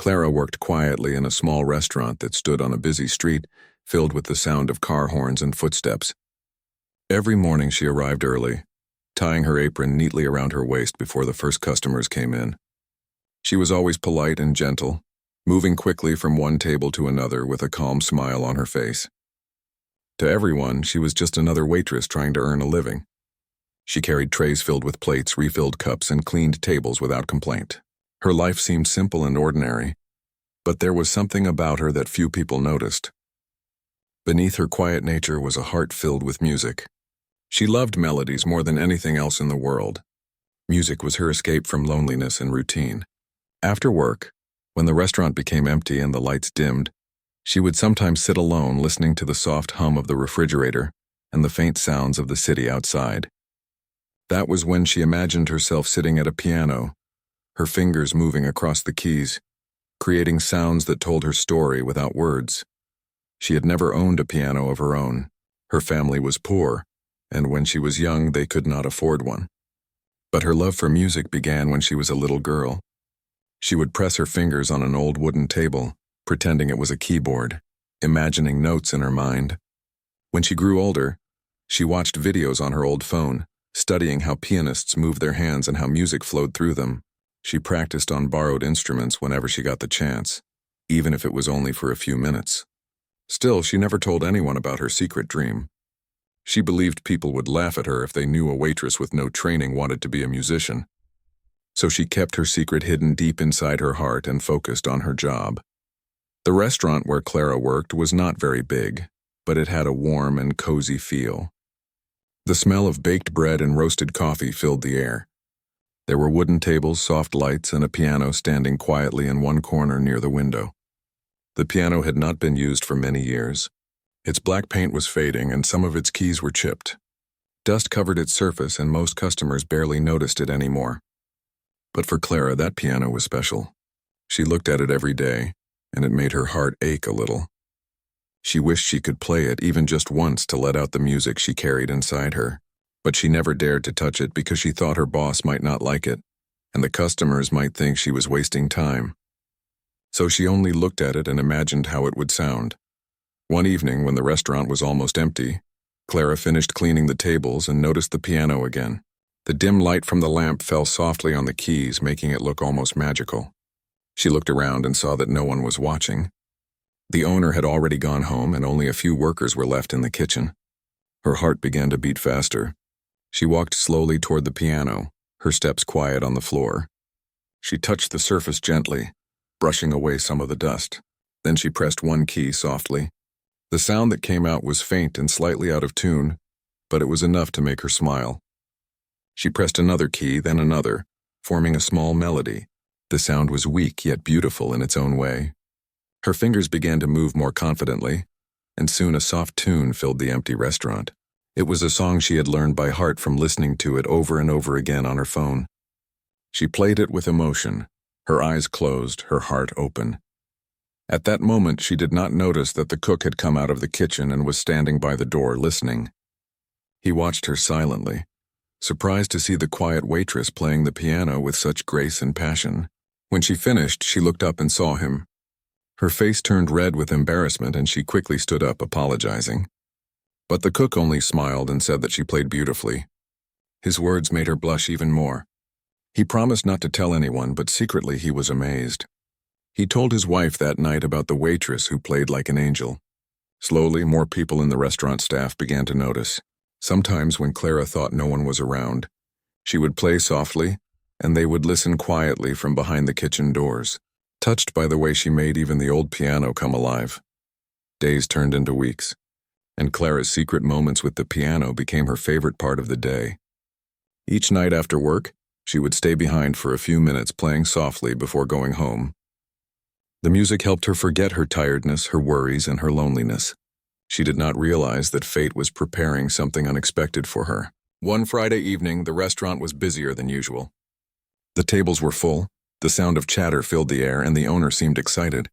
Clara worked quietly in a small restaurant that stood on a busy street, filled with the sound of car horns and footsteps. Every morning she arrived early, tying her apron neatly around her waist before the first customers came in. She was always polite and gentle, moving quickly from one table to another with a calm smile on her face. To everyone, she was just another waitress trying to earn a living. She carried trays filled with plates, refilled cups, and cleaned tables without complaint. Her life seemed simple and ordinary, but there was something about her that few people noticed. Beneath her quiet nature was a heart filled with music. She loved melodies more than anything else in the world. Music was her escape from loneliness and routine. After work, when the restaurant became empty and the lights dimmed, she would sometimes sit alone listening to the soft hum of the refrigerator and the faint sounds of the city outside. That was when she imagined herself sitting at a piano, her fingers moving across the keys, creating sounds that told her story without words. She had never owned a piano of her own. Her family was poor, and when she was young, they could not afford one. But her love for music began when she was a little girl. She would press her fingers on an old wooden table, pretending it was a keyboard, imagining notes in her mind. When she grew older, she watched videos on her old phone, studying how pianists moved their hands and how music flowed through them. She practiced on borrowed instruments whenever she got the chance, even if it was only for a few minutes. Still, she never told anyone about her secret dream. She believed people would laugh at her if they knew a waitress with no training wanted to be a musician. So she kept her secret hidden deep inside her heart and focused on her job. The restaurant where Clara worked was not very big, but it had a warm and cozy feel. The smell of baked bread and roasted coffee filled the air. There were wooden tables, soft lights, and a piano standing quietly in one corner near the window. The piano had not been used for many years. Its black paint was fading and some of its keys were chipped. Dust covered its surface and most customers barely noticed it anymore. But for Clara, that piano was special. She looked at it every day, and it made her heart ache a little. She wished she could play it even just once to let out the music she carried inside her, but she never dared to touch it because she thought her boss might not like it, and the customers might think she was wasting time. So she only looked at it and imagined how it would sound. One evening, when the restaurant was almost empty, Clara finished cleaning the tables and noticed the piano again. The dim light from the lamp fell softly on the keys, making it look almost magical. She looked around and saw that no one was watching. The owner had already gone home and only a few workers were left in the kitchen. Her heart began to beat faster. She walked slowly toward the piano, her steps quiet on the floor. She touched the surface gently, brushing away some of the dust. Then she pressed one key softly. The sound that came out was faint and slightly out of tune, but it was enough to make her smile. She pressed another key, then another, forming a small melody. The sound was weak yet beautiful in its own way. Her fingers began to move more confidently, and soon a soft tune filled the empty restaurant. It was a song she had learned by heart from listening to it over and over again on her phone. She played it with emotion, her eyes closed, her heart open. At that moment, she did not notice that the cook had come out of the kitchen and was standing by the door listening. He watched her silently, surprised to see the quiet waitress playing the piano with such grace and passion. When she finished, she looked up and saw him. Her face turned red with embarrassment and she quickly stood up, apologizing. But the cook only smiled and said that she played beautifully. His words made her blush even more. He promised not to tell anyone, but secretly he was amazed. He told his wife that night about the waitress who played like an angel. Slowly, more people in the restaurant staff began to notice. Sometimes when Clara thought no one was around, she would play softly, and they would listen quietly from behind the kitchen doors, touched by the way she made even the old piano come alive. Days turned into weeks, and Clara's secret moments with the piano became her favorite part of the day. Each night after work, she would stay behind for a few minutes playing softly before going home. The music helped her forget her tiredness, her worries, and her loneliness. She did not realize that fate was preparing something unexpected for her. One Friday evening, the restaurant was busier than usual. The tables were full, the sound of chatter filled the air, and the owner seemed excited.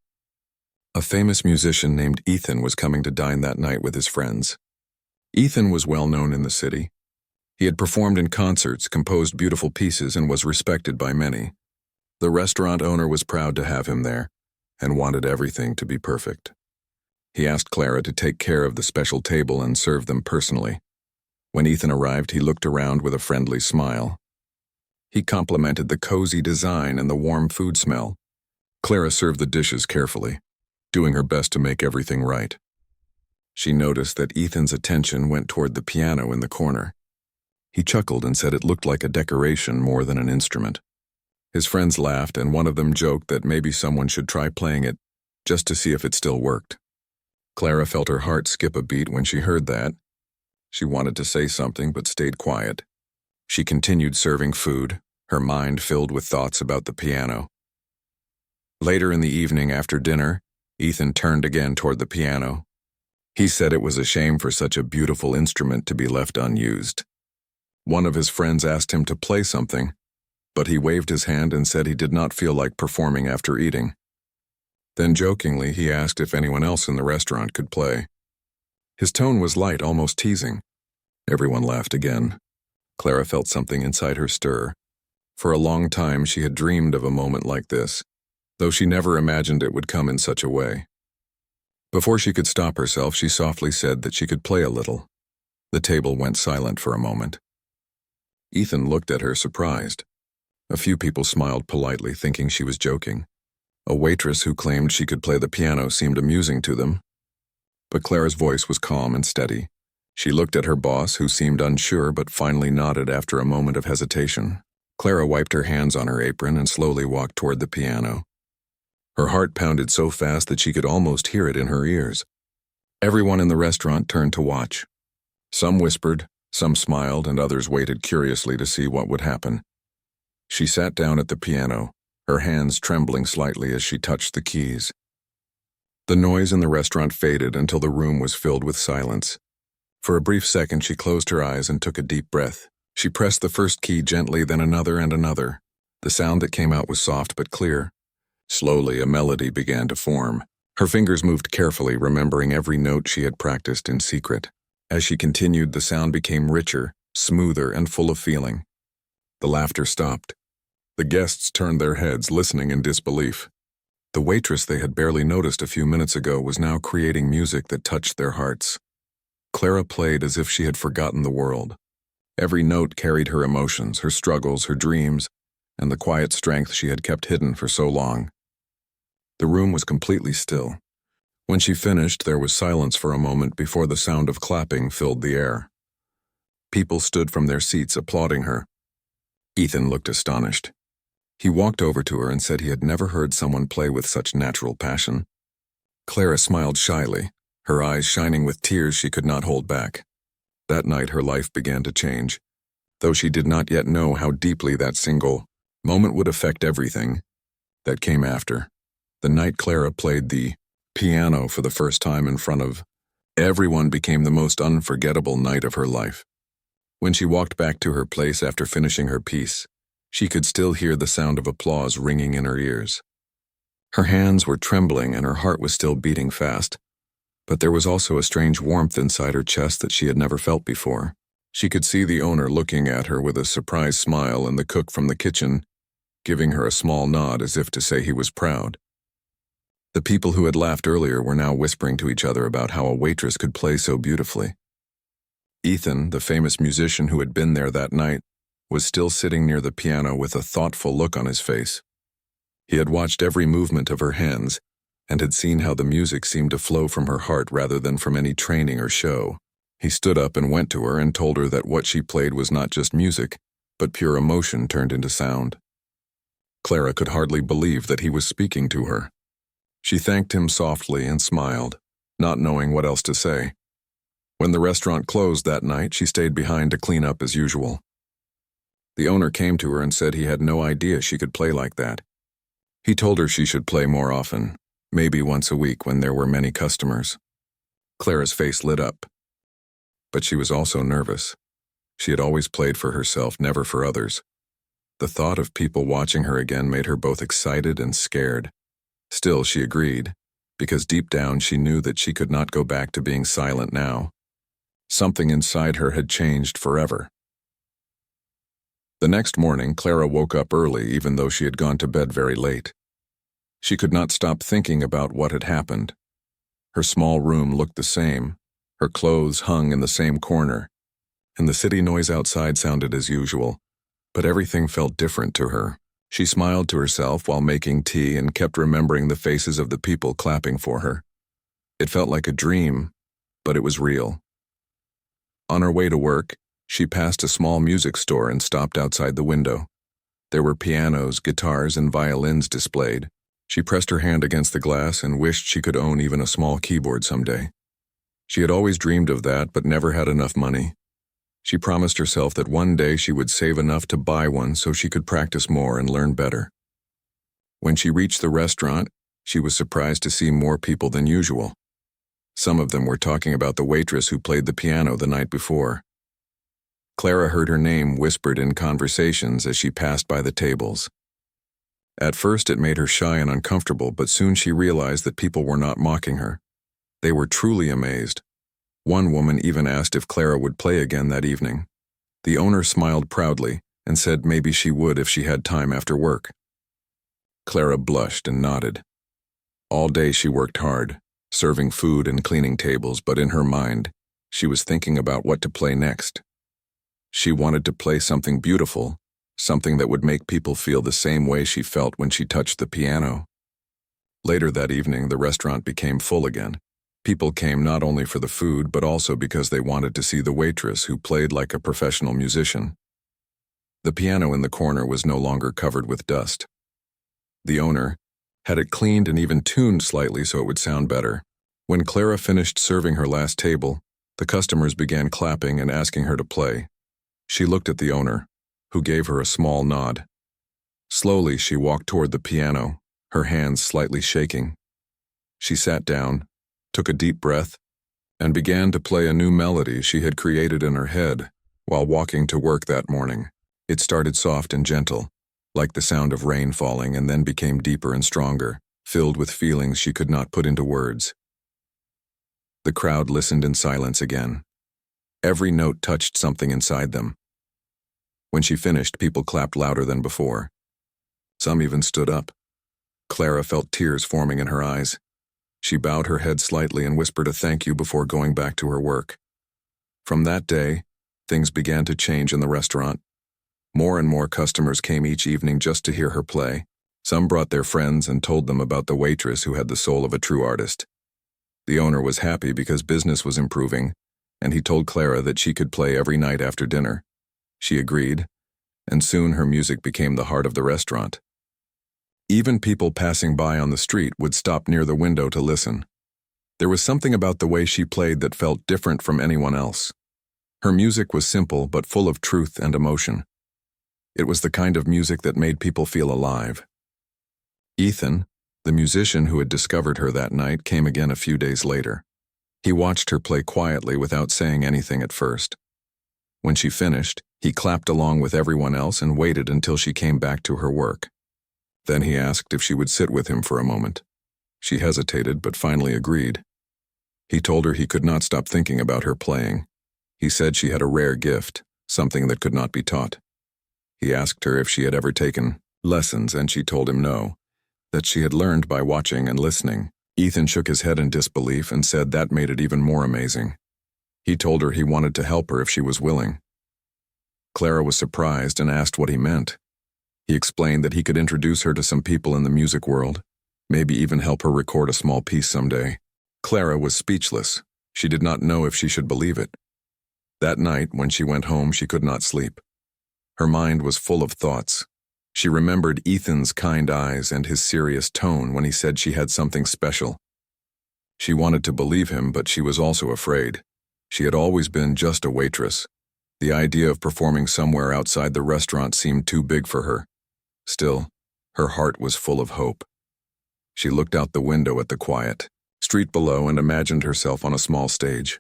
A famous musician named Ethan was coming to dine that night with his friends. Ethan was well known in the city. He had performed in concerts, composed beautiful pieces, and was respected by many. The restaurant owner was proud to have him there, and wanted everything to be perfect. He asked Clara to take care of the special table and serve them personally. When Ethan arrived, he looked around with a friendly smile. He complimented the cozy design and the warm food smell. Clara served the dishes carefully, doing her best to make everything right. She noticed that Ethan's attention went toward the piano in the corner. He chuckled and said it looked like a decoration more than an instrument. His friends laughed, and one of them joked that maybe someone should try playing it just to see if it still worked. Clara felt her heart skip a beat when she heard that. She wanted to say something but stayed quiet. She continued serving food, her mind filled with thoughts about the piano. Later in the evening after dinner, Ethan turned again toward the piano. He said it was a shame for such a beautiful instrument to be left unused. One of his friends asked him to play something, but he waved his hand and said he did not feel like performing after eating. Then jokingly, he asked if anyone else in the restaurant could play. His tone was light, almost teasing. Everyone laughed again. Clara felt something inside her stir. For a long time, she had dreamed of a moment like this, though she never imagined it would come in such a way. Before she could stop herself, she softly said that she could play a little. The table went silent for a moment. Ethan looked at her, surprised. A few people smiled politely, thinking she was joking. A waitress who claimed she could play the piano seemed amusing to them. But Clara's voice was calm and steady. She looked at her boss, who seemed unsure but finally nodded after a moment of hesitation. Clara wiped her hands on her apron and slowly walked toward the piano. Her heart pounded so fast that she could almost hear it in her ears. Everyone in the restaurant turned to watch. Some whispered, some smiled, and others waited curiously to see what would happen. She sat down at the piano, her hands trembling slightly as she touched the keys. The noise in the restaurant faded until the room was filled with silence. For a brief second, she closed her eyes and took a deep breath. She pressed the first key gently, then another and another. The sound that came out was soft but clear. Slowly, a melody began to form. Her fingers moved carefully, remembering every note she had practiced in secret. As she continued, the sound became richer, smoother, and full of feeling. The laughter stopped. The guests turned their heads, listening in disbelief. The waitress they had barely noticed a few minutes ago was now creating music that touched their hearts. Clara played as if she had forgotten the world. Every note carried her emotions, her struggles, her dreams, and the quiet strength she had kept hidden for so long. The room was completely still. When she finished, there was silence for a moment before the sound of clapping filled the air. People stood from their seats applauding her. Ethan looked astonished. He walked over to her and said he had never heard someone play with such natural passion. Clara smiled shyly, her eyes shining with tears she could not hold back. That night her life began to change, though she did not yet know how deeply that single moment would affect everything that came after. The night Clara played the piano for the first time in front of everyone became the most unforgettable night of her life. When she walked back to her place after finishing her piece, she could still hear the sound of applause ringing in her ears. Her hands were trembling and her heart was still beating fast, but there was also a strange warmth inside her chest that she had never felt before. She could see the owner looking at her with a surprised smile and the cook from the kitchen giving her a small nod as if to say he was proud. The people who had laughed earlier were now whispering to each other about how a waitress could play so beautifully. Ethan, the famous musician who had been there that night, was still sitting near the piano with a thoughtful look on his face. He had watched every movement of her hands and had seen how the music seemed to flow from her heart rather than from any training or show. He stood up and went to her and told her that what she played was not just music, but pure emotion turned into sound. Clara could hardly believe that he was speaking to her. She thanked him softly and smiled, not knowing what else to say. When the restaurant closed that night, she stayed behind to clean up as usual. The owner came to her and said he had no idea she could play like that. He told her she should play more often, maybe once a week when there were many customers. Clara's face lit up. But she was also nervous. She had always played for herself, never for others. The thought of people watching her again made her both excited and scared. Still, she agreed, because deep down she knew that she could not go back to being silent now. Something inside her had changed forever. The next morning, Clara woke up early even though she had gone to bed very late. She could not stop thinking about what had happened. Her small room looked the same, her clothes hung in the same corner, and the city noise outside sounded as usual, but everything felt different to her. She smiled to herself while making tea and kept remembering the faces of the people clapping for her. It felt like a dream, but it was real. On her way to work, she passed a small music store and stopped outside the window. There were pianos, guitars, and violins displayed. She pressed her hand against the glass and wished she could own even a small keyboard someday. She had always dreamed of that, but never had enough money. She promised herself that one day she would save enough to buy one so she could practice more and learn better. When she reached the restaurant, she was surprised to see more people than usual. Some of them were talking about the waitress who played the piano the night before. Clara heard her name whispered in conversations as she passed by the tables. At first it made her shy and uncomfortable, but soon she realized that people were not mocking her. They were truly amazed. One woman even asked if Clara would play again that evening. The owner smiled proudly and said maybe she would if she had time after work. Clara blushed and nodded. All day she worked hard, serving food and cleaning tables, but in her mind, she was thinking about what to play next. She wanted to play something beautiful, something that would make people feel the same way she felt when she touched the piano. Later that evening, the restaurant became full again. People came not only for the food, but also because they wanted to see the waitress who played like a professional musician. The piano in the corner was no longer covered with dust. The owner had it cleaned and even tuned slightly so it would sound better. When Clara finished serving her last table, the customers began clapping and asking her to play. She looked at the owner, who gave her a small nod. Slowly, she walked toward the piano, her hands slightly shaking. She sat down, took a deep breath, and began to play a new melody she had created in her head while walking to work that morning. It started soft and gentle, like the sound of rain falling, and then became deeper and stronger, filled with feelings she could not put into words. The crowd listened in silence again. Every note touched something inside them. When she finished, people clapped louder than before. Some even stood up. Clara felt tears forming in her eyes. She bowed her head slightly and whispered a thank you before going back to her work. From that day, things began to change in the restaurant. More and more customers came each evening just to hear her play. Some brought their friends and told them about the waitress who had the soul of a true artist. The owner was happy because business was improving, and he told Clara that she could play every night after dinner. She agreed, and soon her music became the heart of the restaurant. Even people passing by on the street would stop near the window to listen. There was something about the way she played that felt different from anyone else. Her music was simple but full of truth and emotion. It was the kind of music that made people feel alive. Ethan, the musician who had discovered her that night, came again a few days later. He watched her play quietly without saying anything at first. When she finished, he clapped along with everyone else and waited until she came back to her work. Then he asked if she would sit with him for a moment. She hesitated but finally agreed. He told her he could not stop thinking about her playing. He said she had a rare gift, something that could not be taught. He asked her if she had ever taken lessons, and she told him no, that she had learned by watching and listening. Ethan shook his head in disbelief and said that made it even more amazing. He told her he wanted to help her if she was willing. Clara was surprised and asked what he meant. He explained that he could introduce her to some people in the music world, maybe even help her record a small piece someday. Clara was speechless. She did not know if she should believe it. That night, when she went home, she could not sleep. Her mind was full of thoughts. She remembered Ethan's kind eyes and his serious tone when he said she had something special. She wanted to believe him, but she was also afraid. She had always been just a waitress. The idea of performing somewhere outside the restaurant seemed too big for her. Still, her heart was full of hope. She looked out the window at the quiet street below and imagined herself on a small stage,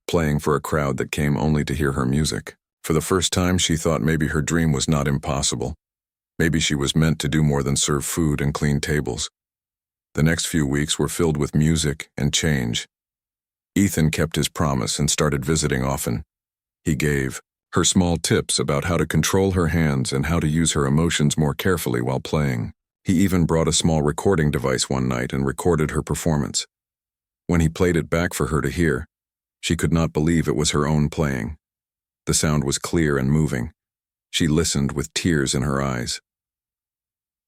playing for a crowd that came only to hear her music. For the first time, she thought maybe her dream was not impossible. Maybe she was meant to do more than serve food and clean tables. The next few weeks were filled with music and change. Ethan kept his promise and started visiting often. He gave her small tips about how to control her hands and how to use her emotions more carefully while playing. He even brought a small recording device one night and recorded her performance. When he played it back for her to hear, she could not believe it was her own playing. The sound was clear and moving. She listened with tears in her eyes.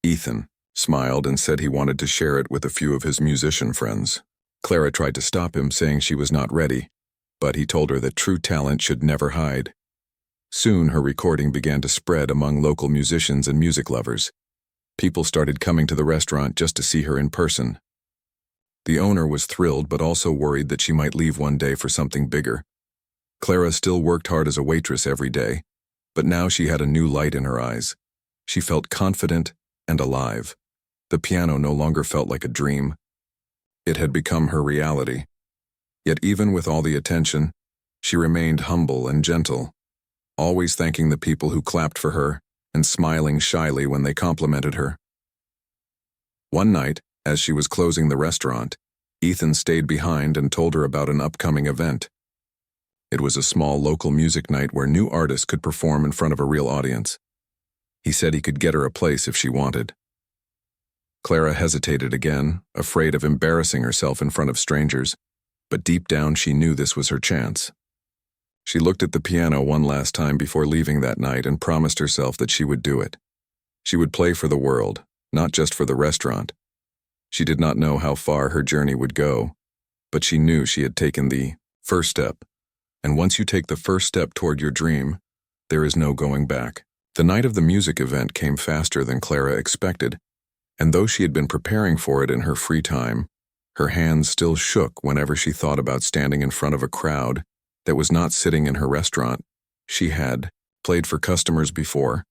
Ethan smiled and said he wanted to share it with a few of his musician friends. Clara tried to stop him, saying she was not ready, but he told her that true talent should never hide. Soon her recording began to spread among local musicians and music lovers. People started coming to the restaurant just to see her in person. The owner was thrilled but also worried that she might leave one day for something bigger. Clara still worked hard as a waitress every day, but now she had a new light in her eyes. She felt confident and alive. The piano no longer felt like a dream. It had become her reality. Yet even with all the attention, she remained humble and gentle, always thanking the people who clapped for her and smiling shyly when they complimented her. One night, as she was closing the restaurant, Ethan stayed behind and told her about an upcoming event. It was a small local music night where new artists could perform in front of a real audience. He said he could get her a place if she wanted. Clara hesitated again, afraid of embarrassing herself in front of strangers, but deep down she knew this was her chance. She looked at the piano one last time before leaving that night and promised herself that she would do it. She would play for the world, not just for the restaurant. She did not know how far her journey would go, but she knew she had taken the first step. And once you take the first step toward your dream, there is no going back. The night of the music event came faster than Clara expected, and though she had been preparing for it in her free time, her hands still shook whenever she thought about standing in front of a crowd that was not sitting in her restaurant. She had played for customers before,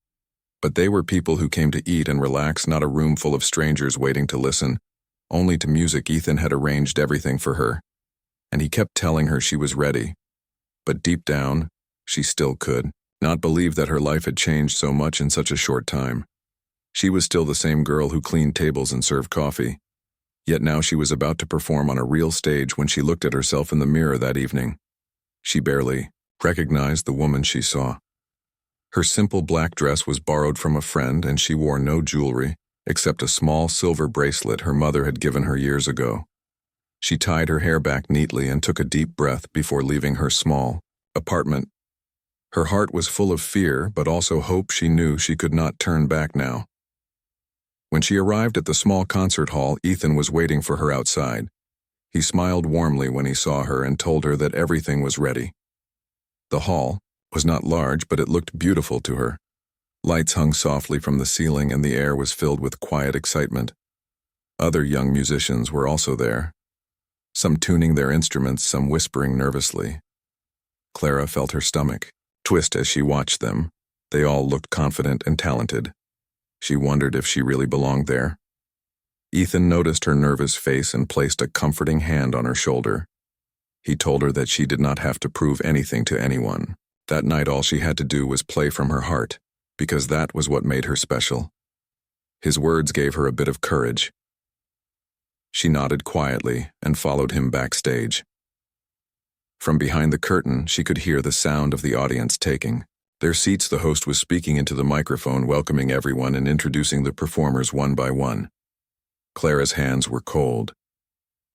but they were people who came to eat and relax, not a room full of strangers waiting to listen, only to music. Ethan had arranged everything for her, and he kept telling her she was ready. But deep down, she still could not believe that her life had changed so much in such a short time. She was still the same girl who cleaned tables and served coffee, yet now she was about to perform on a real stage. When she looked at herself in the mirror that evening, she barely recognized the woman she saw. Her simple black dress was borrowed from a friend, and she wore no jewelry except a small silver bracelet her mother had given her years ago. She tied her hair back neatly and took a deep breath before leaving her small apartment. Her heart was full of fear, but also hope. She knew she could not turn back now. When she arrived at the small concert hall, Ethan was waiting for her outside. He smiled warmly when he saw her and told her that everything was ready. The hall was not large, but it looked beautiful to her. Lights hung softly from the ceiling and the air was filled with quiet excitement. Other young musicians were also there, some tuning their instruments, some whispering nervously. Clara felt her stomach twist as she watched them. They all looked confident and talented. She wondered if she really belonged there. Ethan noticed her nervous face and placed a comforting hand on her shoulder. He told her that she did not have to prove anything to anyone. That night all she had to do was play from her heart, because that was what made her special. His words gave her a bit of courage. She nodded quietly and followed him backstage. From behind the curtain, she could hear the sound of the audience taking their seats. The host was speaking into the microphone, welcoming everyone and introducing the performers one by one. Clara's hands were cold.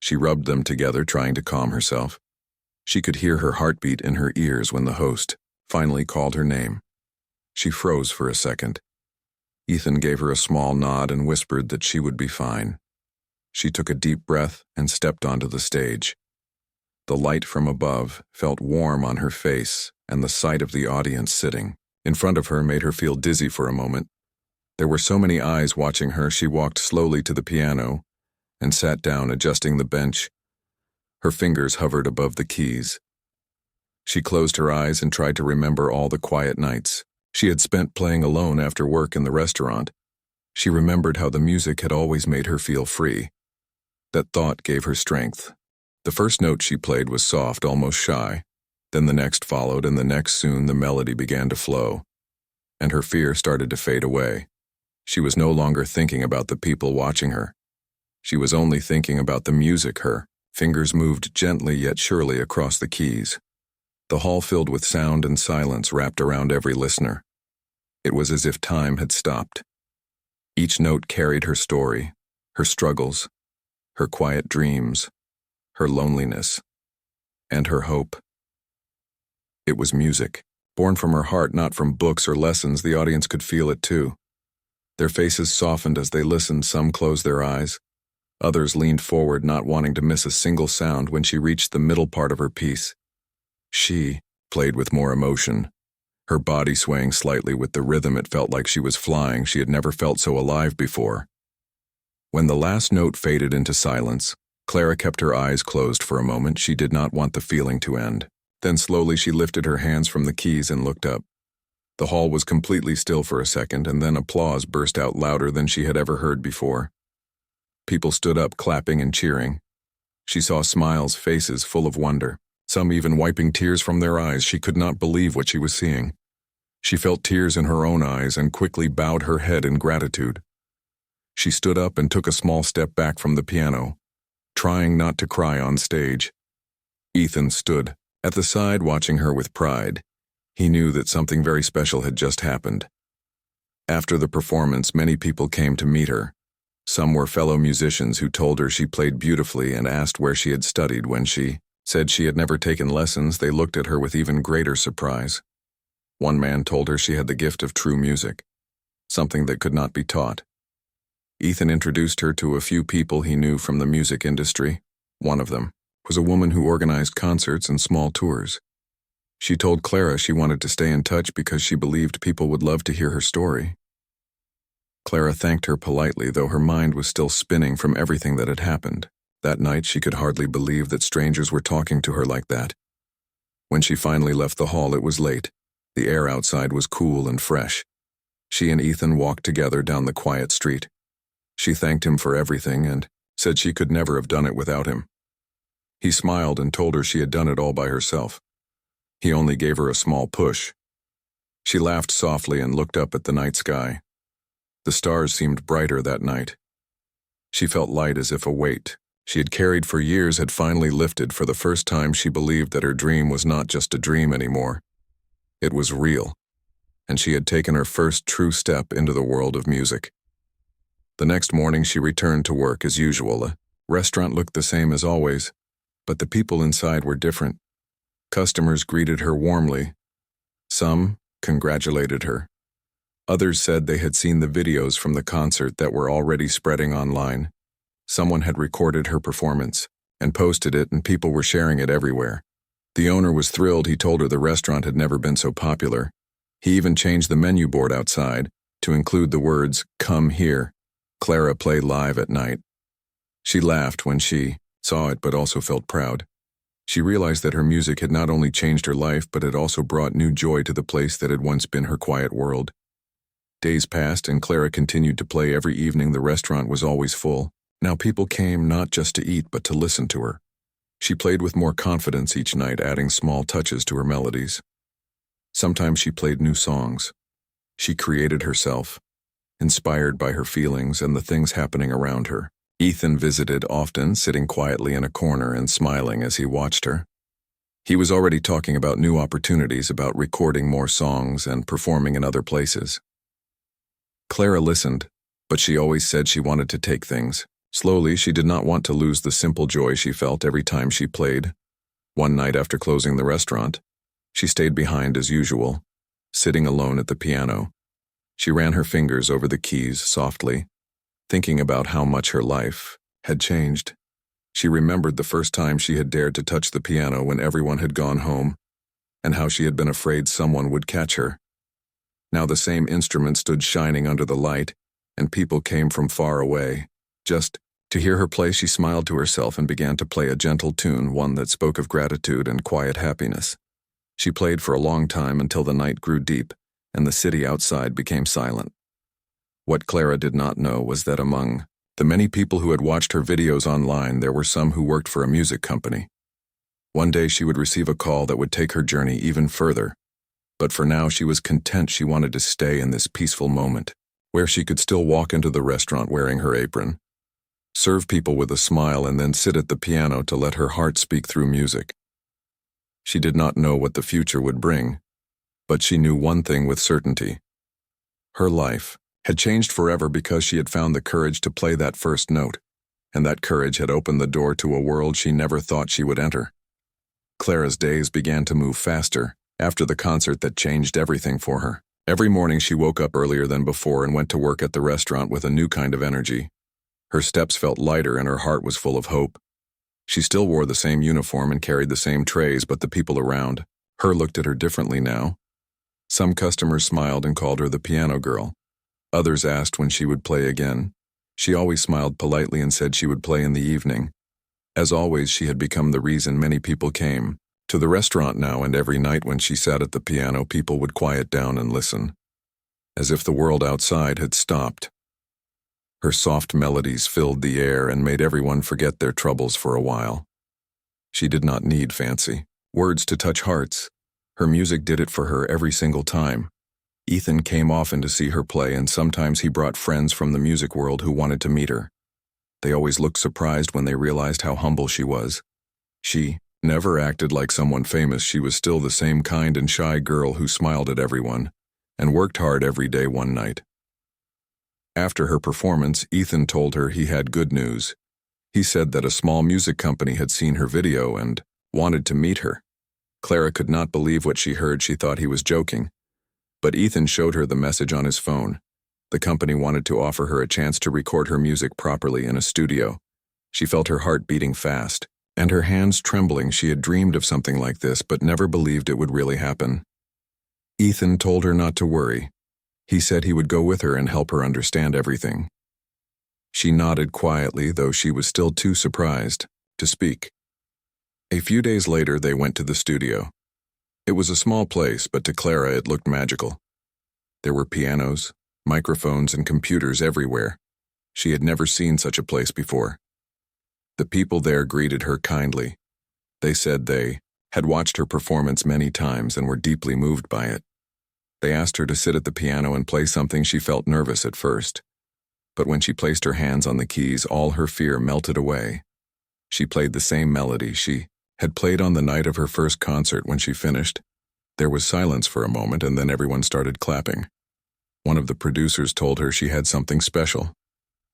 She rubbed them together, trying to calm herself. She could hear her heartbeat in her ears when the host finally called her name. She froze for a second. Ethan gave her a small nod and whispered that she would be fine. She took a deep breath and stepped onto the stage. The light from above felt warm on her face, and the sight of the audience sitting in front of her made her feel dizzy for a moment. There were so many eyes watching her. She walked slowly to the piano and sat down, adjusting the bench. Her fingers hovered above the keys. She closed her eyes and tried to remember all the quiet nights she had spent playing alone after work in the restaurant. She remembered how the music had always made her feel free. That thought gave her strength. The first note she played was soft, almost shy. Then the next followed, and the next. Soon the melody began to flow, and her fear started to fade away. She was no longer thinking about the people watching her. She was only thinking about the music. Her fingers moved gently yet surely across the keys. The hall filled with sound and silence wrapped around every listener. It was as if time had stopped. Each note carried her story, her struggles, her quiet dreams, her loneliness, and her hope. It was music, born from her heart, not from books or lessons. The audience could feel it too. Their faces softened as they listened. Some closed their eyes. Others leaned forward, not wanting to miss a single sound. When she reached the middle part of her piece, she played with more emotion, her body swaying slightly with the rhythm. It felt like she was flying. She had never felt so alive before. When the last note faded into silence, Clara kept her eyes closed for a moment. She did not want the feeling to end. Then slowly she lifted her hands from the keys and looked up. The hall was completely still for a second, and then applause burst out louder than she had ever heard before. People stood up, clapping and cheering. She saw smiles, faces full of wonder, some even wiping tears from their eyes. She could not believe what she was seeing. She felt tears in her own eyes and quickly bowed her head in gratitude. She stood up and took a small step back from the piano, trying not to cry on stage. Ethan stood at the side, watching her with pride. He knew that something very special had just happened. After the performance, many people came to meet her. Some were fellow musicians who told her she played beautifully and asked where she had studied. When she said she had never taken lessons, they looked at her with even greater surprise. One man told her she had the gift of true music, something that could not be taught. Ethan introduced her to a few people he knew from the music industry. One of them was a woman who organized concerts and small tours. She told Clara she wanted to stay in touch because she believed people would love to hear her story. Clara thanked her politely, though her mind was still spinning from everything that had happened. That night, she could hardly believe that strangers were talking to her like that. When she finally left the hall, it was late. The air outside was cool and fresh. She and Ethan walked together down the quiet street. She thanked him for everything and said she could never have done it without him. He smiled and told her she had done it all by herself. He only gave her a small push. She laughed softly and looked up at the night sky. The stars seemed brighter that night. She felt light, as if a weight she had carried for years had finally lifted. For the first time, she believed that her dream was not just a dream anymore. It was real, and she had taken her first true step into the world of music. The next morning, she returned to work as usual. The restaurant looked the same as always, but the people inside were different. Customers greeted her warmly. Some congratulated her. Others said they had seen the videos from the concert that were already spreading online. Someone had recorded her performance and posted it, and people were sharing it everywhere. The owner was thrilled. He told her the restaurant had never been so popular. He even changed the menu board outside to include the words, "Come here. Clara play live at night." She laughed when she saw it, but also felt proud. She realized that her music had not only changed her life, but had also brought new joy to the place that had once been her quiet world. Days passed, and Clara continued to play every evening. The restaurant was always full. Now people came not just to eat, but to listen to her. She played with more confidence each night, adding small touches to her melodies. Sometimes she played new songs. She created herself, inspired by her feelings and the things happening around her. Ethan visited often, sitting quietly in a corner and smiling as he watched her. He was already talking about new opportunities, about recording more songs and performing in other places. Clara listened, but she always said she wanted to take things slowly. She did not want to lose the simple joy she felt every time she played. One night after closing the restaurant, she stayed behind as usual, sitting alone at the piano. She ran her fingers over the keys softly, thinking about how much her life had changed. She remembered the first time she had dared to touch the piano when everyone had gone home, and how she had been afraid someone would catch her. Now the same instrument stood shining under the light, and people came from far away. Just to hear her play, she smiled to herself and began to play a gentle tune, one that spoke of gratitude and quiet happiness. She played for a long time until the night grew deep, and the city outside became silent. What Clara did not know was that among the many people who had watched her videos online, there were some who worked for a music company. One day she would receive a call that would take her journey even further. But for now she was content. She wanted to stay in this peaceful moment, where she could still walk into the restaurant wearing her apron, serve people with a smile, and then sit at the piano to let her heart speak through music. She did not know what the future would bring, but she knew one thing with certainty. Her life had changed forever because she had found the courage to play that first note, and that courage had opened the door to a world she never thought she would enter. Clara's days began to move faster after the concert that changed everything for her. Every morning she woke up earlier than before and went to work at the restaurant with a new kind of energy. Her steps felt lighter and her heart was full of hope. She still wore the same uniform and carried the same trays, but the people around her looked at her differently now. Some customers smiled and called her the piano girl. Others asked when she would play again. She always smiled politely and said she would play in the evening. As always, she had become the reason many people came to the restaurant now, and every night when she sat at the piano, people would quiet down and listen, as if the world outside had stopped. Her soft melodies filled the air and made everyone forget their troubles for a while. She did not need fancy words to touch hearts. Her music did it for her every single time. Ethan came often to see her play, and sometimes he brought friends from the music world who wanted to meet her. They always looked surprised when they realized how humble she was. She never acted like someone famous. She was still the same kind and shy girl who smiled at everyone and worked hard every day. One night, after her performance, Ethan told her he had good news. He said that a small music company had seen her video and wanted to meet her. Clara could not believe what she heard. She thought he was joking. But Ethan showed her the message on his phone. The company wanted to offer her a chance to record her music properly in a studio. She felt her heart beating fast and her hands trembling. She had dreamed of something like this, but never believed it would really happen. Ethan told her not to worry. He said he would go with her and help her understand everything. She nodded quietly, though she was still too surprised to speak. A few days later, they went to the studio. It was a small place, but to Clara it looked magical. There were pianos, microphones, and computers everywhere. She had never seen such a place before. The people there greeted her kindly. They said they had watched her performance many times and were deeply moved by it. They asked her to sit at the piano and play something. She felt nervous at first, but when she placed her hands on the keys, all her fear melted away. She played the same melody she had played on the night of her first concert. When she finished, there was silence for a moment, and then everyone started clapping. One of the producers told her she had something special,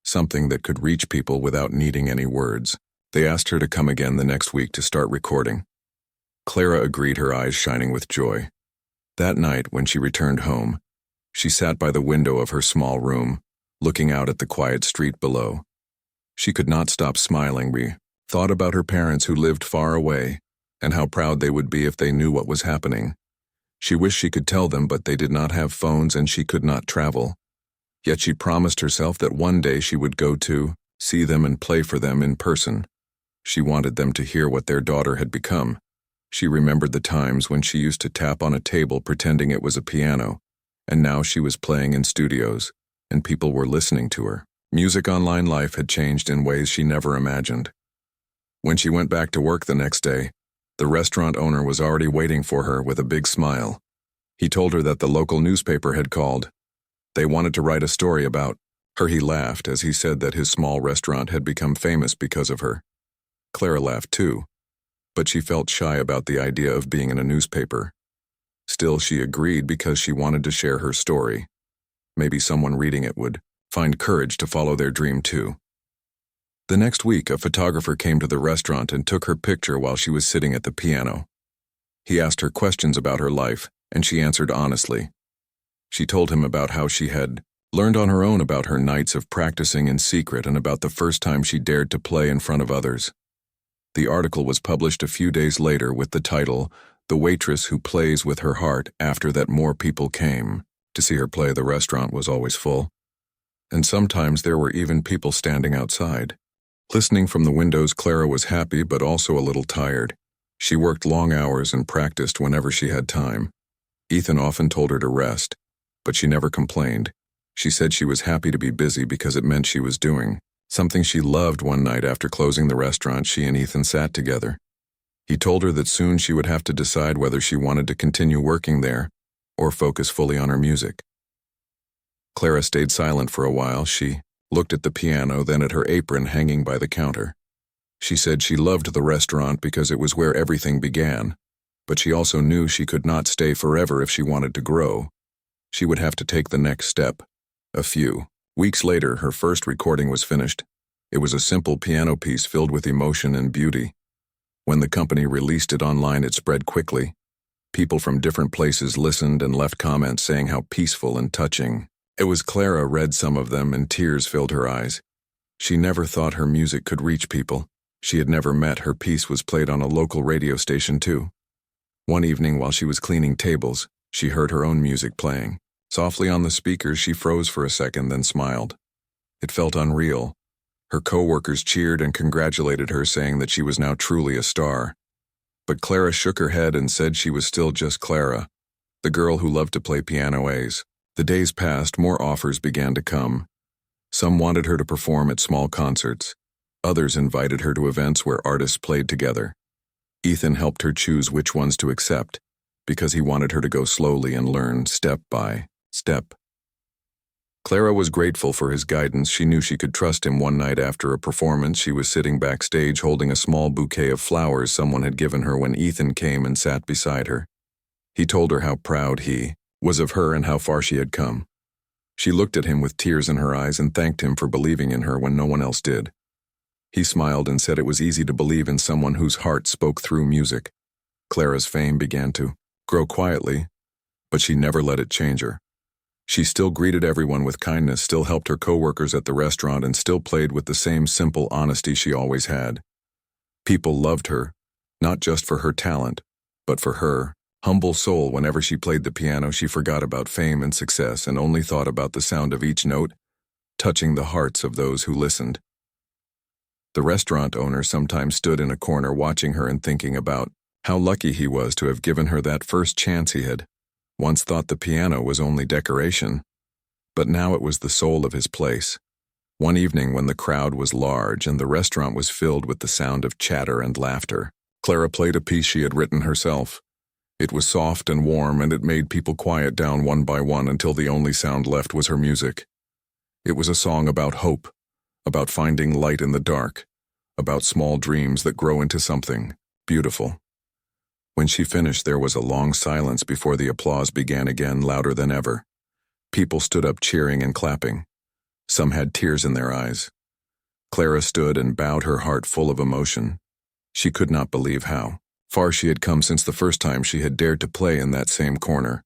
something that could reach people without needing any words. They asked her to come again the next week to start recording. Clara agreed, her eyes shining with joy. That night, when she returned home, she sat by the window of her small room, looking out at the quiet street below. She could not stop smiling. We thought about her parents who lived far away and how proud they would be if they knew what was happening. She wished she could tell them, but they did not have phones and she could not travel. Yet she promised herself that one day she would go to see them and play for them in person. She wanted them to hear what their daughter had become. She remembered the times when she used to tap on a table pretending it was a piano, and now she was playing in studios, and people were listening to her. Music online life had changed in ways she never imagined. When she went back to work the next day, the restaurant owner was already waiting for her with a big smile. He told her that the local newspaper had called. They wanted to write a story about her. He laughed as he said that his small restaurant had become famous because of her. Clara laughed too, but she felt shy about the idea of being in a newspaper. Still, she agreed because she wanted to share her story. Maybe someone reading it would find courage to follow their dream too. The next week, a photographer came to the restaurant and took her picture while she was sitting at the piano. He asked her questions about her life, and she answered honestly. She told him about how she had learned on her own, about her nights of practicing in secret, and about the first time she dared to play in front of others. The article was published a few days later with the title, "The Waitress Who Plays with Her Heart." After that, more people came to see her play. The restaurant was always full, and sometimes there were even people standing outside. Listening from the windows, Clara was happy but also a little tired. She worked long hours and practiced whenever she had time. Ethan often told her to rest, but she never complained. She said she was happy to be busy because it meant she was doing something she loved. One night after closing the restaurant, she and Ethan sat together. He told her that soon she would have to decide whether she wanted to continue working there or focus fully on her music. Clara stayed silent for a while. She looked at the piano, then at her apron hanging by the counter. She said she loved the restaurant because it was where everything began, but she also knew she could not stay forever if she wanted to grow. She would have to take the next step, A few weeks later, her first recording was finished. It was a simple piano piece filled with emotion and beauty. When the company released it online, it spread quickly. People from different places listened and left comments saying how peaceful and touching it was. Clara read some of them and tears filled her eyes. She never thought her music could reach people. She had never met her piece was played on a local radio station too. One evening while she was cleaning tables, she heard her own music playing. Softly on the speakers, she froze for a second, then smiled. It felt unreal. Her co-workers cheered and congratulated her, saying that she was now truly a star. But Clara shook her head and said she was still just Clara, the girl who loved to play piano A's. The days passed, more offers began to come. Some wanted her to perform at small concerts. Others invited her to events where artists played together. Ethan helped her choose which ones to accept, because he wanted her to go slowly and learn step by step. Clara was grateful for his guidance. She knew she could trust him. One night after a performance, she was sitting backstage holding a small bouquet of flowers someone had given her when Ethan came and sat beside her. He told her how proud he was of her and how far she had come. She looked at him with tears in her eyes and thanked him for believing in her when no one else did. He smiled and said it was easy to believe in someone whose heart spoke through music. Clara's fame began to grow quietly, but she never let it change her. She still greeted everyone with kindness, still helped her co-workers at the restaurant, and still played with the same simple honesty she always had. People loved her, not just for her talent, but for her humble soul. Whenever she played the piano, she forgot about fame and success and only thought about the sound of each note, touching the hearts of those who listened. The restaurant owner sometimes stood in a corner watching her and thinking about how lucky he was to have given her that first chance. He had once thought the piano was only decoration, but now it was the soul of his place. One evening when the crowd was large and the restaurant was filled with the sound of chatter and laughter, Clara played a piece she had written herself. It was soft and warm, and it made people quiet down one by one until the only sound left was her music. It was a song about hope, about finding light in the dark, about small dreams that grow into something beautiful. When she finished, there was a long silence before the applause began again, louder than ever. People stood up cheering and clapping. Some had tears in their eyes. Clara stood and bowed, her heart full of emotion. She could not believe how far she had come since the first time she had dared to play in that same corner.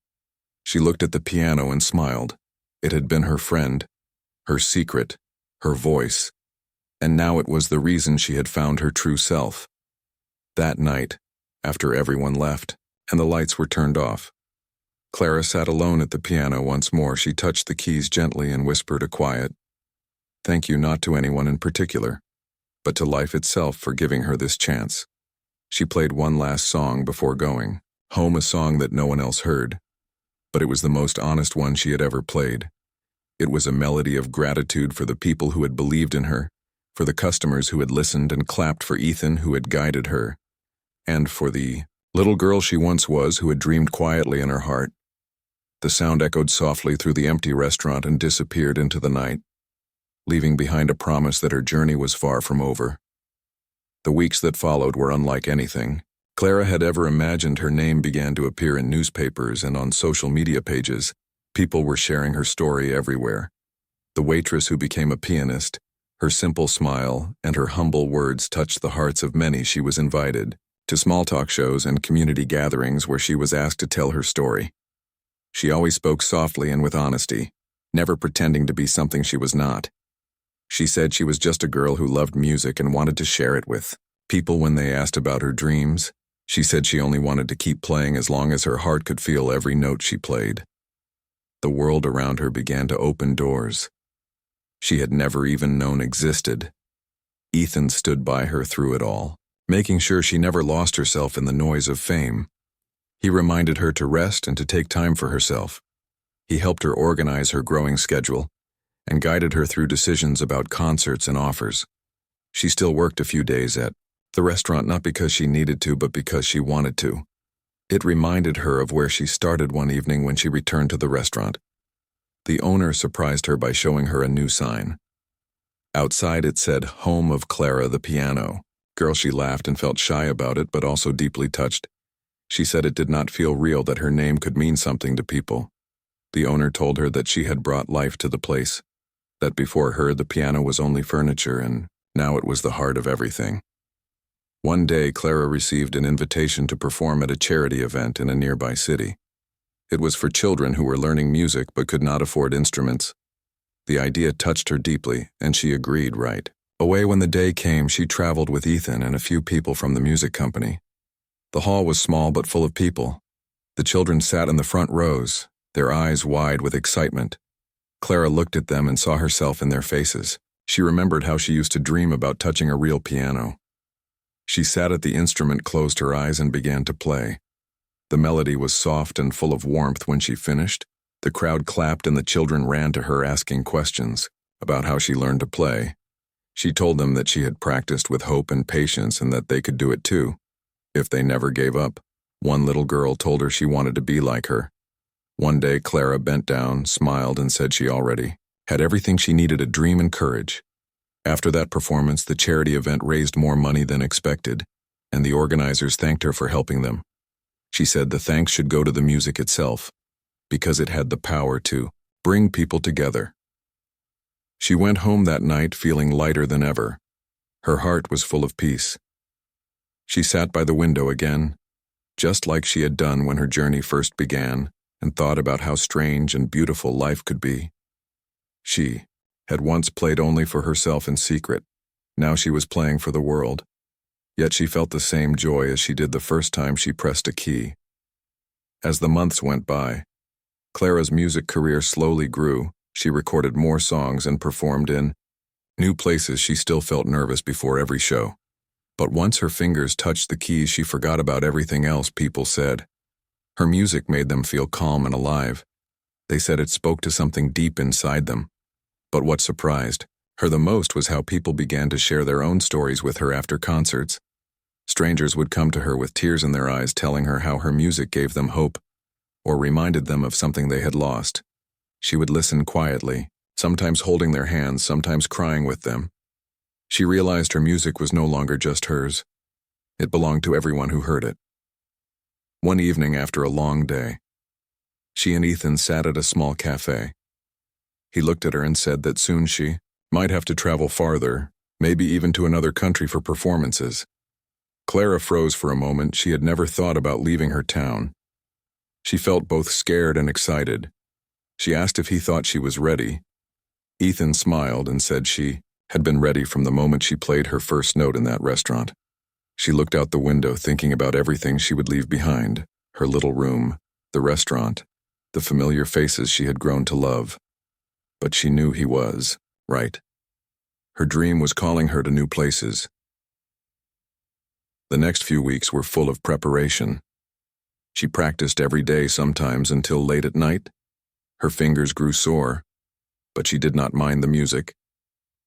She looked at the piano and smiled. It had been her friend, her secret, her voice, and now it was the reason she had found her true self. That night, after everyone left and the lights were turned off, Clara sat alone at the piano once more. She touched the keys gently and whispered a quiet thank you, not to anyone in particular, but to life itself for giving her this chance. She played one last song before going home, a song that no one else heard, but it was the most honest one she had ever played. It was a melody of gratitude for the people who had believed in her, for the customers who had listened and clapped, for Ethan who had guided her, and for the little girl she once was who had dreamed quietly in her heart. The sound echoed softly through the empty restaurant and disappeared into the night, leaving behind a promise that her journey was far from over. The weeks that followed were unlike anything Clara had ever imagined. Her name began to appear in newspapers and on social media pages. People were sharing her story everywhere. The waitress who became a pianist, her simple smile and her humble words touched the hearts of many. She was invited to small talk shows and community gatherings where she was asked to tell her story. She always spoke softly and with honesty, never pretending to be something she was not. She said she was just a girl who loved music and wanted to share it with people. When they asked about her dreams, she said she only wanted to keep playing as long as her heart could feel every note she played. The world around her began to open doors she had never even known existed. Ethan stood by her through it all, making sure she never lost herself in the noise of fame. He reminded her to rest and to take time for herself. He helped her organize her growing schedule and guided her through decisions about concerts and offers. She still worked a few days at the restaurant, not because she needed to, but because she wanted to. It reminded her of where she started. One evening when she returned to the restaurant, the owner surprised her by showing her a new sign. Outside it said, "Home of Clara the Piano." Girl, she laughed and felt shy about it, but also deeply touched. She said it did not feel real that her name could mean something to people. The owner told her that she had brought life to the place, that before her the piano was only furniture and now it was the heart of everything. One day, Clara received an invitation to perform at a charity event in a nearby city. It was for children who were learning music but could not afford instruments. The idea touched her deeply, and she agreed right away. When the day came, she traveled with Ethan and a few people from the music company. The hall was small but full of people. The children sat in the front rows, their eyes wide with excitement. Clara looked at them and saw herself in their faces. She remembered how she used to dream about touching a real piano. She sat at the instrument, closed her eyes, and began to play. The melody was soft and full of warmth. When she finished, the crowd clapped and the children ran to her asking questions about how she learned to play. She told them that she had practiced with hope and patience and that they could do it too, if they never gave up. One little girl told her she wanted to be like her. One day, Clara bent down, smiled, and said she already had everything she needed: a dream and courage. After that performance, the charity event raised more money than expected, and the organizers thanked her for helping them. She said the thanks should go to the music itself, because it had the power to bring people together. She went home that night feeling lighter than ever. Her heart was full of peace. She sat by the window again, just like she had done when her journey first began, and thought about how strange and beautiful life could be. She had once played only for herself in secret. Now she was playing for the world. Yet she felt the same joy as she did the first time she pressed a key. As the months went by, Clara's music career slowly grew. She recorded more songs and performed in new places. She still felt nervous before every show. But once her fingers touched the keys, she forgot about everything else people said. Her music made them feel calm and alive. They said it spoke to something deep inside them. But what surprised her the most was how people began to share their own stories with her after concerts. Strangers would come to her with tears in their eyes, telling her how her music gave them hope, or reminded them of something they had lost. She would listen quietly, sometimes holding their hands, sometimes crying with them. She realized her music was no longer just hers. It belonged to everyone who heard it. One evening after a long day, she and Ethan sat at a small cafe. He looked at her and said that soon she might have to travel farther, maybe even to another country for performances. Clara froze for a moment. She had never thought about leaving her town. She felt both scared and excited. She asked if he thought she was ready. Ethan smiled and said she had been ready from the moment she played her first note in that restaurant. She looked out the window, thinking about everything she would leave behind: her little room, the restaurant, the familiar faces she had grown to love. But she knew he was right. Her dream was calling her to new places. The next few weeks were full of preparation. She practiced every day, sometimes until late at night. Her fingers grew sore, but she did not mind the music.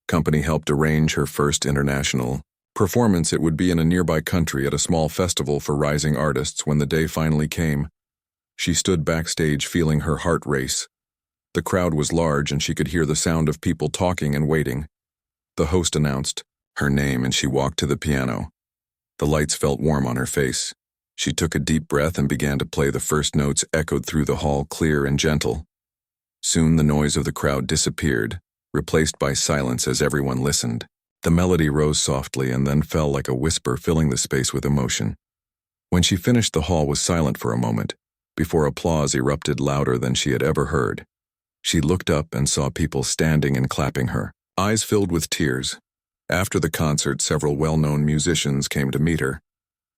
Company helped arrange her first international performance. It would be in a nearby country at a small festival for rising artists. When the day finally came, she stood backstage feeling her heart race. The crowd was large and she could hear the sound of people talking and waiting. The host announced her name and she walked to the piano. The lights felt warm on her face. She took a deep breath and began to play. The first notes echoed through the hall, clear and gentle. Soon the noise of the crowd disappeared, replaced by silence as everyone listened. The melody rose softly and then fell like a whisper, filling the space with emotion. When she finished, the hall was silent for a moment, before applause erupted louder than she had ever heard. She looked up and saw people standing and clapping her, eyes filled with tears. After the concert, several well-known musicians came to meet her.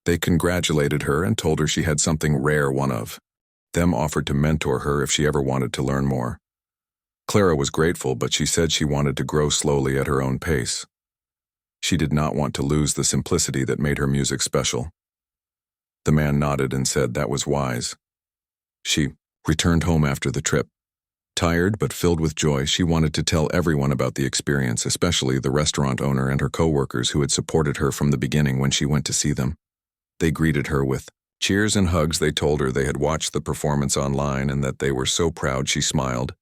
They congratulated her and told her she had something rare. One of them offered to mentor her if she ever wanted to learn more. Clara was grateful, but she said she wanted to grow slowly at her own pace. She did not want to lose the simplicity that made her music special. The man nodded and said that was wise. She returned home after the trip. Tired but filled with joy, she wanted to tell everyone about the experience, especially the restaurant owner and her co-workers who had supported her from the beginning when she went to see them. They greeted her with cheers and hugs. They told her they had watched the performance online and that they were so proud. She smiled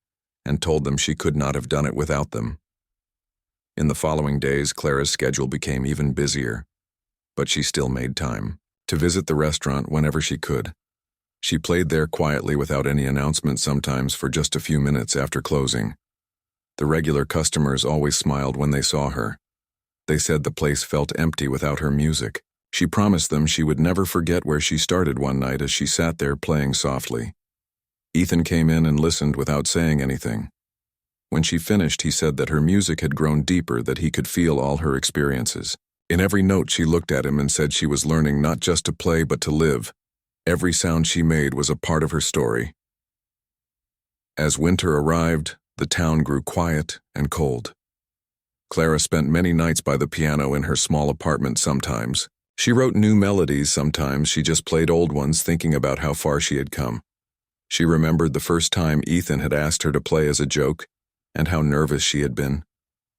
and told them she could not have done it without them. In the following days, Clara's schedule became even busier, but she still made time to visit the restaurant whenever she could. She played there quietly without any announcement, sometimes for just a few minutes after closing. The regular customers always smiled when they saw her. They said the place felt empty without her music. She promised them she would never forget where she started one night as she sat there playing softly. Ethan came in and listened without saying anything. When she finished, he said that her music had grown deeper, that he could feel all her experiences. In every note, she looked at him and said she was learning not just to play but to live. Every sound she made was a part of her story. As winter arrived, the town grew quiet and cold. Clara spent many nights by the piano in her small apartment. Sometimes she wrote new melodies, sometimes she just played old ones, thinking about how far she had come. She remembered the first time Ethan had asked her to play as a joke, and how nervous she had been.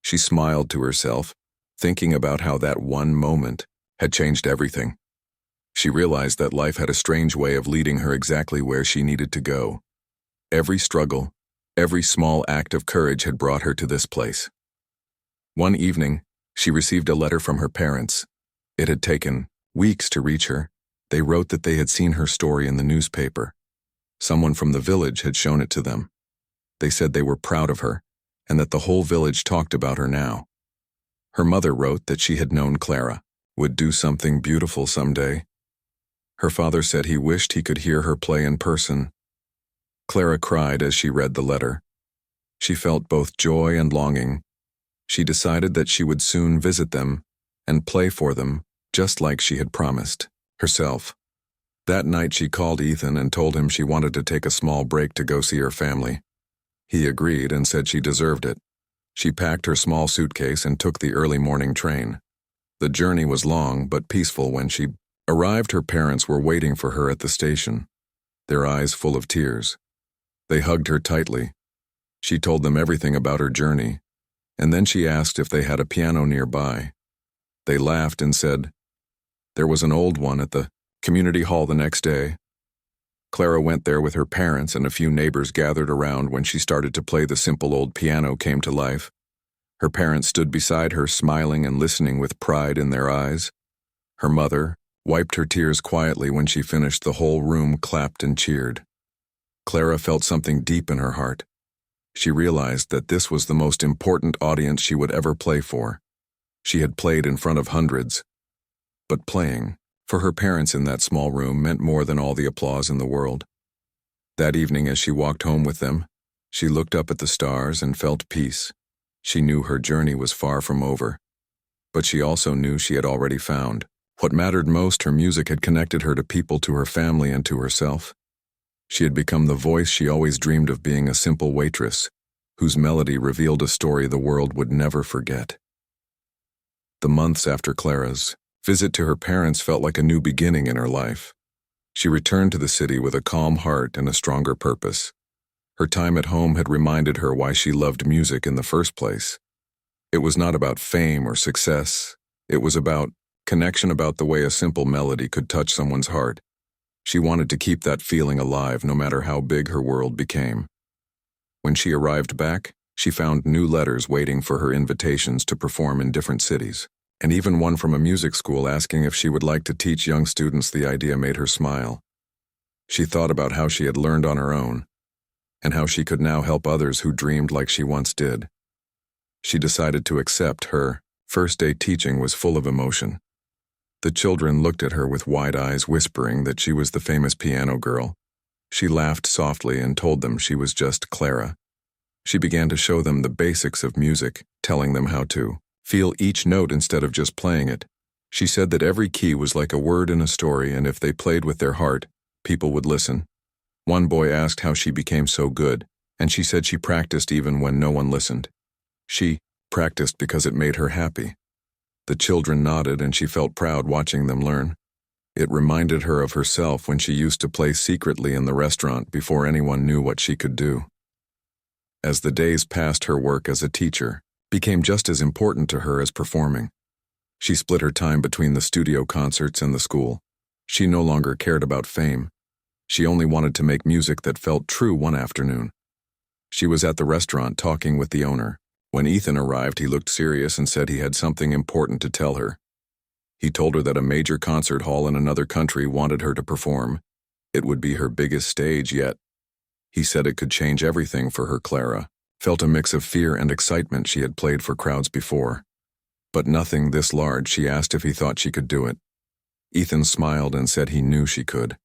She smiled to herself, thinking about how that one moment had changed everything. She realized that life had a strange way of leading her exactly where she needed to go. Every struggle, every small act of courage had brought her to this place. One evening, she received a letter from her parents. It had taken weeks to reach her. They wrote that they had seen her story in the newspaper. Someone from the village had shown it to them. They said they were proud of her, and that the whole village talked about her now. Her mother wrote that she had known Clara would do something beautiful someday. Her father said he wished he could hear her play in person. Clara cried as she read the letter. She felt both joy and longing. She decided that she would soon visit them and play for them, just like she had promised herself. That night she called Ethan and told him she wanted to take a small break to go see her family. He agreed and said she deserved it. She packed her small suitcase and took the early morning train. The journey was long but peaceful. When she arrived, her parents were waiting for her at the station, their eyes full of tears. They hugged her tightly. She told them everything about her journey, and then she asked if they had a piano nearby. They laughed and said there was an old one at the community hall the next day. Clara went there with her parents, and a few neighbors gathered around when she started to play. The simple old piano came to life. Her parents stood beside her, smiling and listening with pride in their eyes. Her mother wiped her tears quietly when she finished. The whole room clapped and cheered. Clara felt something deep in her heart. She realized that this was the most important audience she would ever play for. She had played in front of hundreds, but playing for her parents in that small room meant more than all the applause in the world. That evening, as she walked home with them, she looked up at the stars and felt peace. She knew her journey was far from over, but she also knew she had already found what mattered most. Her music had connected her to people, to her family, and to herself. She had become the voice she always dreamed of, being a simple waitress whose melody revealed a story the world would never forget. The months after Clara's visit to her parents felt like a new beginning in her life. She returned to the city with a calm heart and a stronger purpose. Her time at home had reminded her why she loved music in the first place. It was not about fame or success. It was about connection, about the way a simple melody could touch someone's heart. She wanted to keep that feeling alive, no matter how big her world became. When she arrived back, she found new letters waiting for her, invitations to perform in different cities, and even one from a music school asking if she would like to teach young students. The idea made her smile. She thought about how she had learned on her own, and how she could now help others who dreamed like she once did. She decided to accept. Her first day teaching was full of emotion. The children looked at her with wide eyes, whispering that she was the famous piano girl. She laughed softly and told them she was just Clara. She began to show them the basics of music, telling them how to feel each note instead of just playing it. She said that every key was like a word in a story, and if they played with their heart, people would listen. One boy asked how she became so good, and she said she practiced even when no one listened. She practiced because it made her happy. The children nodded, and she felt proud watching them learn. It reminded her of herself when she used to play secretly in the restaurant before anyone knew what she could do. As the days passed, her work as a teacher became just as important to her as performing. She split her time between the studio concerts and the school. She no longer cared about fame. She only wanted to make music that felt true. One afternoon, she was at the restaurant talking with the owner. When Ethan arrived, he looked serious and said he had something important to tell her. He told her that a major concert hall in another country wanted her to perform. It would be her biggest stage yet. He said it could change everything for her. Clara felt a mix of fear and excitement. She had played for crowds before, but nothing this large. She asked if he thought she could do it. Ethan smiled and said he knew she could.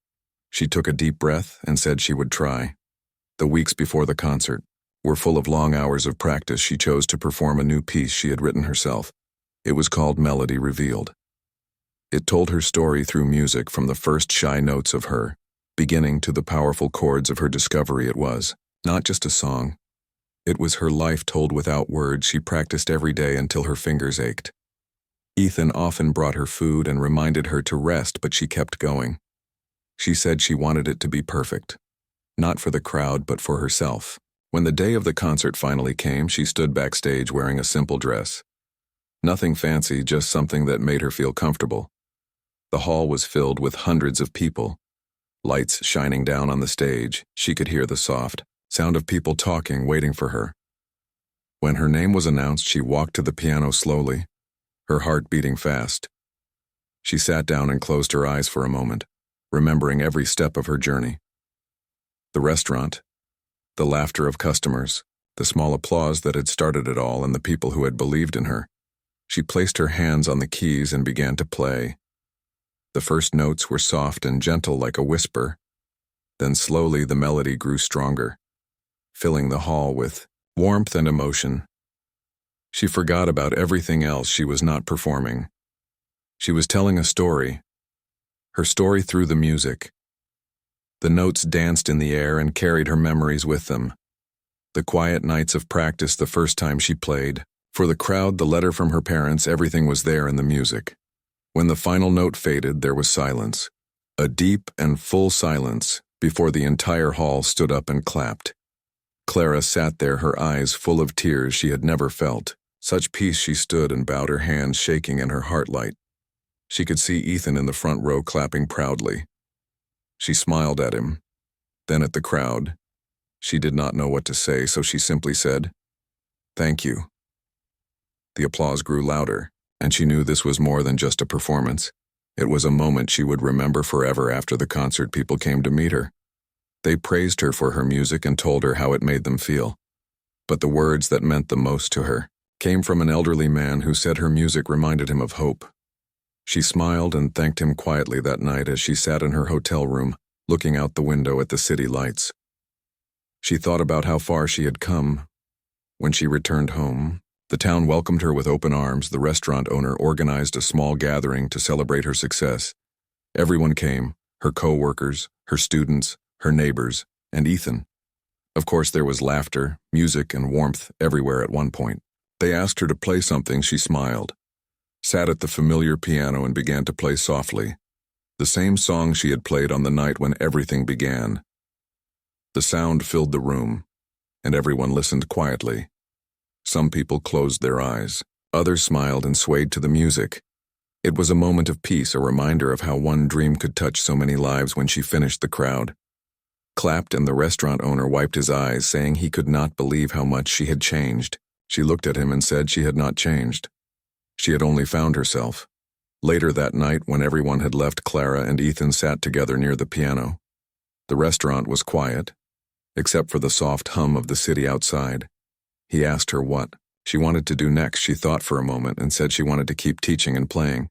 She took a deep breath and said she would try. The weeks before the concert were full of long hours of practice. She chose to perform a new piece she had written herself. It was called Melody Revealed. It told her story through music, from the first shy notes of her beginning to the powerful chords of her discovery. It was not just a song. It was her life told without words. She practiced every day until her fingers ached. Ethan often brought her food and reminded her to rest, but she kept going. She said she wanted it to be perfect, not for the crowd, but for herself. When the day of the concert finally came, she stood backstage wearing a simple dress. Nothing fancy, just something that made her feel comfortable. The hall was filled with hundreds of people, lights shining down on the stage. She could hear the soft sound of people talking, waiting for her. When her name was announced, she walked to the piano slowly, her heart beating fast. She sat down and closed her eyes for a moment, remembering every step of her journey. The restaurant, the laughter of customers, the small applause that had started it all, and the people who had believed in her. She placed her hands on the keys and began to play. The first notes were soft and gentle, like a whisper. Then slowly the melody grew stronger, filling the hall with warmth and emotion. She forgot about everything else. She was not performing. She was telling a story, her story through the music. The notes danced in the air and carried her memories with them. The quiet nights of practice, the first time she played. For the crowd, the letter from her parents, everything was there in the music. When the final note faded, there was silence. A deep and full silence before the entire hall stood up and clapped. Clara sat there, her eyes full of tears she had never felt. Such peace. She stood and bowed, her hands shaking and her heart light. She could see Ethan in the front row clapping proudly. She smiled at him, then at the crowd. She did not know what to say, so she simply said, "Thank you." The applause grew louder, and she knew this was more than just a performance. It was a moment she would remember forever. After the concert, people came to meet her. They praised her for her music and told her how it made them feel. But the words that meant the most to her came from an elderly man who said her music reminded him of hope. She smiled and thanked him quietly that night as she sat in her hotel room, looking out the window at the city lights. She thought about how far she had come. When she returned home, the town welcomed her with open arms. The restaurant owner organized a small gathering to celebrate her success. Everyone came, her co-workers, her students, her neighbors, and Ethan. Of course, there was laughter, music, and warmth everywhere at one point. They asked her to play something. She smiled, sat at the familiar piano, and began to play softly, the same song she had played on the night when everything began. The sound filled the room, and everyone listened quietly. Some people closed their eyes. Others smiled and swayed to the music. It was a moment of peace, a reminder of how one dream could touch so many lives. When she finished, the crowd clapped, and the restaurant owner wiped his eyes, saying he could not believe how much she had changed. She looked at him and said she had not changed. She had only found herself. Later that night, when everyone had left, Clara and Ethan sat together near the piano. The restaurant was quiet, except for the soft hum of the city outside. He asked her what she wanted to do next. She thought for a moment and said she wanted to keep teaching and playing,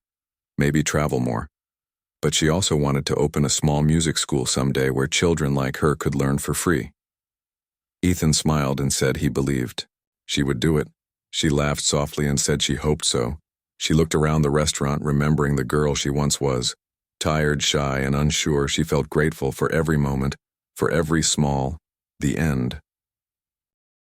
maybe travel more. But she also wanted to open a small music school someday where children like her could learn for free. Ethan smiled and said he believed she would do it. She laughed softly and said she hoped so. She looked around the restaurant, remembering the girl she once was. Tired, shy, and unsure, she felt grateful for every moment, for every small, the end.